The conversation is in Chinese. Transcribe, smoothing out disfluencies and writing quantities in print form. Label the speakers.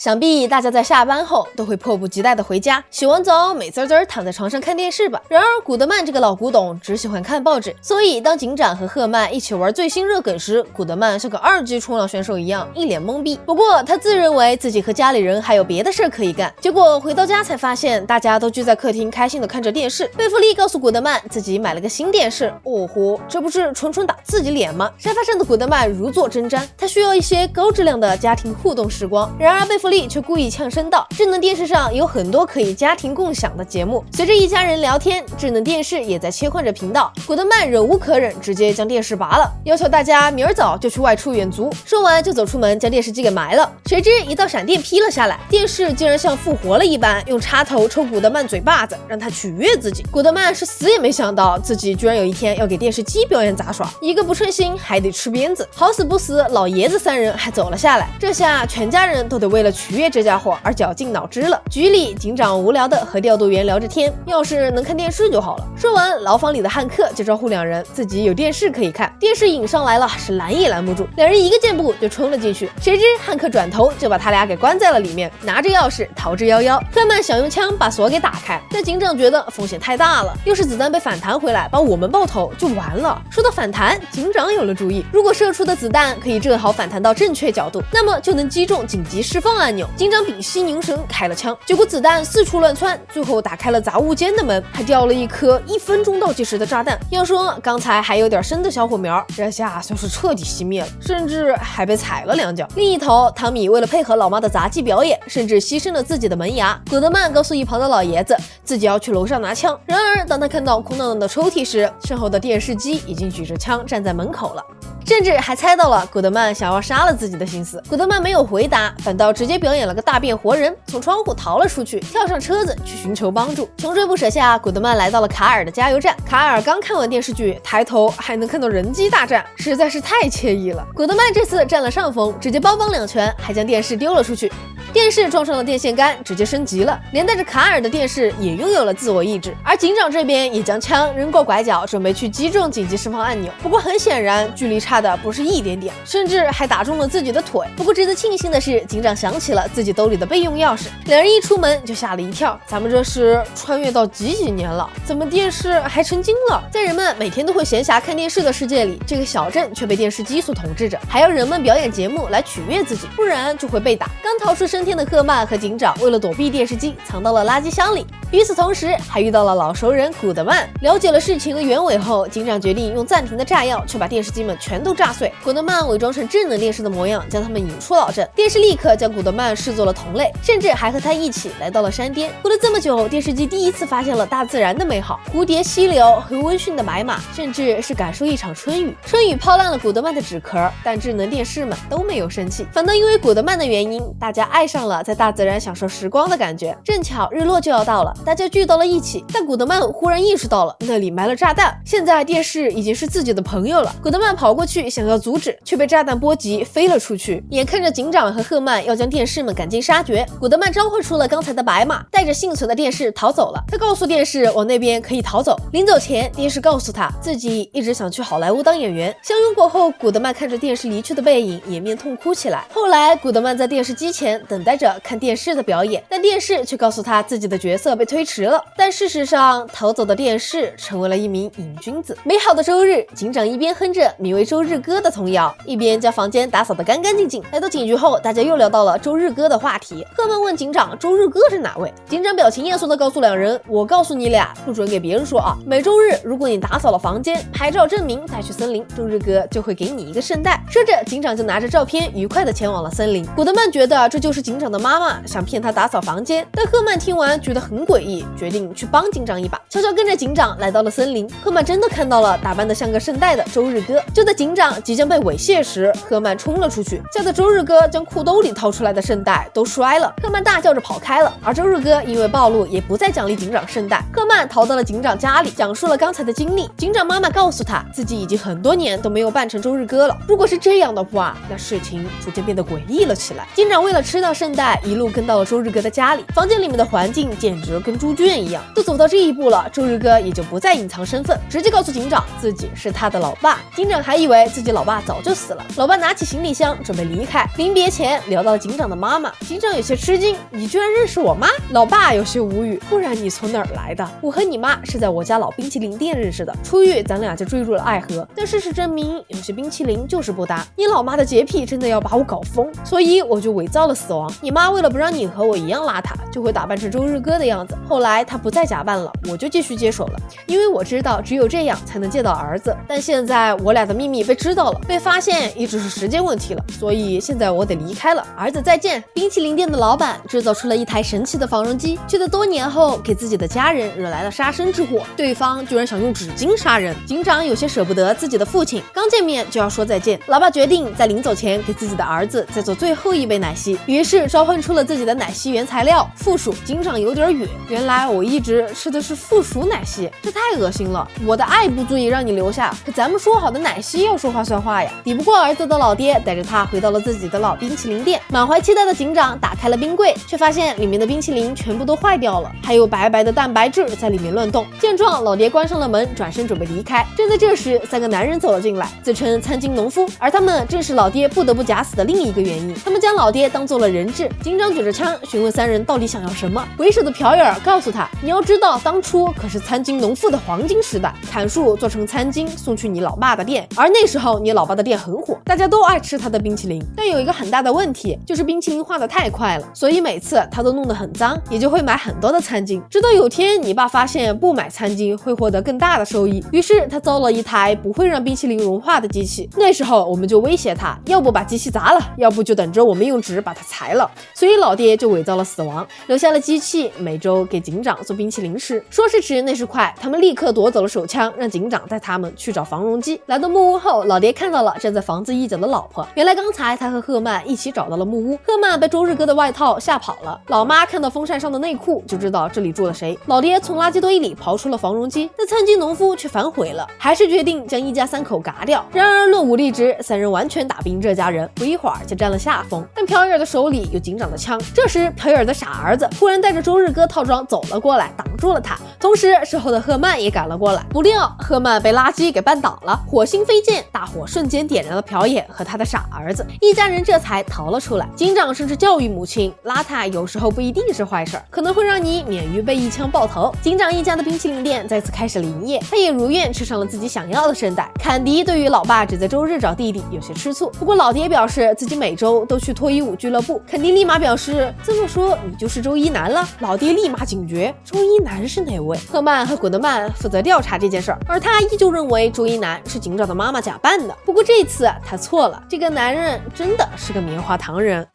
Speaker 1: 想必大家在下班后都会迫不及待的回家，洗完澡美滋滋躺在床上看电视吧。然而古德曼这个老古董只喜欢看报纸，所以当警长和赫曼一起玩最新热梗时，古德曼像个2级冲浪选手一样一脸懵逼。不过他自认为自己和家里人还有别的事可以干，结果回到家才发现大家都聚在客厅开心的看着电视。贝弗利告诉古德曼自己买了个新电视，哦呼，这不是纯纯打自己脸吗？沙发上的古德曼如坐针毡，他需要一些高质量的家庭互动时光。然而贝弗利却故意呛声道，智能电视上有很多可以家庭共享的节目。随着一家人聊天，智能电视也在切换着频道。古德曼忍无可忍，直接将电视拔了，要求大家明儿早就去外出远足。说完就走出门将电视机给埋了。谁知一道闪电劈了下来，电视竟然像复活了一般，用插头抽古德曼嘴巴子，让他取悦自己。古德曼是死也没想到自己居然有一天要给电视机表演杂耍，一个不称心还得吃鞭子。好死不死，老爷子3人还走了下来，这下全家人都得为了取悦这家伙而绞尽脑汁了。局里警长无聊的和调度员聊着天，要是能看电视就好了。说完，牢房里的汉克就招呼2人自己有电视可以看。电视引上来了，是拦也拦不住，2人一个箭步就冲了进去。谁知汉克转头就把他俩给关在了里面，拿着钥匙逃之夭夭。赫曼想用枪把锁给打开，但警长觉得风险太大了，要是子弹被反弹回来把我们爆头就完了。说到反弹，警长有了主意，如果射出的子弹可以正好反弹到正确角度，那么就能击中紧急释放按钮。警长屏息凝神开了枪，结果子弹四处乱窜，最后打开了杂物间的门，还掉了一颗1分钟倒计时的炸弹。要说刚才还有点生的小火苗，这下就是彻底熄灭了，甚至还被踩了2脚。另一头，汤米为了配合老妈的杂技表演，甚至牺牲了自己的门牙。古德曼告诉一旁的老爷子自己要去楼上拿枪，然而当他看到空荡荡的抽屉时，身后的电视机已经举着枪站在门口了。甚至还猜到了古德曼想要杀了自己的心思。古德曼没有回答，反倒直接表演了个大变活人，从窗户逃了出去，跳上车子去寻求帮助。穷追不舍下，古德曼来到了卡尔的加油站。卡尔刚看完电视剧，抬头还能看到人机大战，实在是太惬意了。古德曼这次占了上风，直接邦邦2拳，还将电视丢了出去。电视撞上了电线杆，直接升级了，连带着卡尔的电视也拥有了自我意志。而警长这边也将枪扔过拐角，准备去击中紧急释放按钮。不过很显然，距离差的不是一点点，甚至还打中了自己的腿。不过值得庆幸的是，警长想起了自己兜里的备用钥匙。2人一出门就吓了一跳，咱们这是穿越到几年了？怎么电视还成精了？在人们每天都会闲暇看电视的世界里，这个小镇却被电视机所统治着，还要人们表演节目来取悦自己，不然就会被打。刚逃出升天的赫曼和警长为了躲避电视机，藏到了垃圾箱里。与此同时，还遇到了老熟人古德曼。了解了事情的原委后，警长决定用暂停的炸药去把电视机们全都炸碎。古德曼伪装成智能电视的模样，将他们引出老镇。电视立刻将古德曼视作了同类，甚至还和他一起来到了山巅。过了这么久，电视机第一次发现了大自然的美好，蝴蝶、溪流和温驯的白马，甚至是感受一场春雨。春雨泡烂了古德曼的纸壳，但智能电视们都没有生气，反倒因为古德曼的原因，大家爱上了在大自然享受时光的感觉。正巧日落就要到了，大家聚到了一起，但古德曼忽然意识到了那里埋了炸弹，现在电视已经是自己的朋友了。古德曼跑过去想要阻止，却被炸弹波及飞了出去。眼看着警长和赫曼要将电视们赶尽杀绝，古德曼召唤出了刚才的白马，带着幸存的电视逃走了。他告诉电视往那边可以逃走。临走前，电视告诉他自己一直想去好莱坞当演员。相拥过后，古德曼看着电视离去的背影，掩面痛哭起来。后来，古德曼在电视机前等待着看电视的表演，但电视却告诉他自己的角色被推迟了。但事实上，逃走的电视成为了一名瘾君子。美好的周日，警长一边哼着名为《周日歌》的童谣，一边将房间打扫得干干净净。来到警局后，大家又聊到了周日歌的话题。赫曼问警长周日歌是哪位，警长表情严肃地告诉2人，我告诉你俩，不准给别人说啊。每周日如果你打扫了房间，拍照证明带去森林，周日歌就会给你一个圣代。说着，警长就拿着照片愉快地前往了森林。古德曼觉得这就是警长的妈妈想骗他打扫房间，但赫曼听完觉得很诡异，决定去帮警长一把，悄悄跟着警长来到了森林。赫曼真的看到了打扮得像个圣代的周日歌。就在警长即将被猥亵时，赫曼冲了出去，吓得周日歌将裤兜里掏出来的圣代都摔了。赫曼大叫着跑开了，而周日歌因为暴露也不再奖励警长圣代。赫曼逃到了警长家里，讲述了刚才的经历。警长妈妈告诉他自己已经很多年都没有扮成周日歌了。如果是这样的话，那事情逐渐变得诡异了起来。警长为了吃到圣圣代一路跟到了周日哥的家里，房间里面的环境简直跟猪圈一样。都走到这一步了，周日哥也就不再隐藏身份，直接告诉警长自己是他的老爸。警长还以为自己老爸早就死了。老爸拿起行李箱准备离开，临别前聊到了警长的妈妈。警长有些吃惊，你居然认识我妈？老爸有些无语，不然你从哪儿来的？我和你妈是在我家老冰淇淋店认识的，出狱咱俩就坠入了爱河。但事实证明，有些冰淇淋就是不搭。你老妈的洁癖真的要把我搞疯，所以我就伪造了死亡。你妈为了不让你和我一样邋遢，就会打扮成周日哥的样子。后来她不再假扮了，我就继续接手了，因为我知道只有这样才能见到儿子。但现在我俩的秘密被知道了，被发现也只是时间问题了，所以现在我得离开了。儿子再见。冰淇淋店的老板制造出了一台神奇的纺绒机，却在多年后给自己的家人惹来了杀身之祸，对方居然想用纸巾杀人。警长有些舍不得自己的父亲，刚见面就要说再见。老爸决定在临走前给自己的儿子再做最后一杯奶昔，于是召唤出了自己的奶昔原材料负薯。警长有点哕，原来我一直吃的是负薯奶昔，这太恶心了。我的爱不足以让你留下，可咱们说好的奶昔要说话算话呀。抵不过儿子的老爹带着他回到了自己的老冰淇淋店，满怀期待的警长打开了冰柜，却发现里面的冰淇淋全部都坏掉了，还有白白的蛋白质在里面乱动。见状，老爹关上了门，转身准备离开。正在这时，三个男人走了进来，自称餐巾农夫，而他们正是老爹不得不假死的另一个原因。他们将老爹当做了人质。警长举着枪询问三人到底想要什么。为首的朴尔告诉他，你要知道当初可是餐巾农妇的黄金时代，砍树做成餐巾送去你老爸的店，而那时候你老爸的店很火，大家都爱吃他的冰淇淋。但有一个很大的问题，就是冰淇淋化的太快了，所以每次他都弄得很脏，也就会买很多的餐巾。直到有天你爸发现不买餐巾会获得更大的收益，于是他造了一台不会让冰淇淋融化的机器。那时候我们就威胁他，要不把机器砸了，要不就等着我们用纸把它裁了。所以老爹就伪造了死亡，留下了机器，每周给警长做冰淇淋吃。说时迟那时快，他们立刻夺走了手枪，让警长带他们去找防绒机。来到木屋后，老爹看到了站在房子一角的老婆，原来刚才他和赫曼一起找到了木屋，赫曼被周日哥的外套吓跑了。老妈看到风扇上的内裤就知道这里住了谁。老爹从垃圾堆里刨出了防绒机，但餐巾农夫却反悔了，还是决定将一家三口嘎掉。然而论武力值，三人完全打不赢这家人，不一会儿就占了下风。但朴尔的手里有警长的枪，这时朴尔的傻儿子忽然带着周日哥套装走了过来，挡住了他。同时身后的赫曼也赶了过来，不料赫曼被垃圾给绊倒了，火星飞溅，大火瞬间点燃了朴尔和他的傻儿子，一家人这才逃了出来。警长甚至教育母亲，邋遢有时候不一定是坏事，可能会让你免于被一枪爆头。警长一家的冰淇淋店再次开始了营业，他也如愿吃上了自己想要的圣代。坎迪对于老爸只在周日找弟弟有些吃醋，不过老爹表示自己每周都去脱衣舞俱乐部。肯迪立马表示，这么说你就是周一男了。老爹立马警觉，周一男是哪位？赫曼和古德曼负责调查这件事儿，而他依旧认为周一男是警长的妈妈假扮的。不过这次他错了，这个男人真的是个棉花糖人。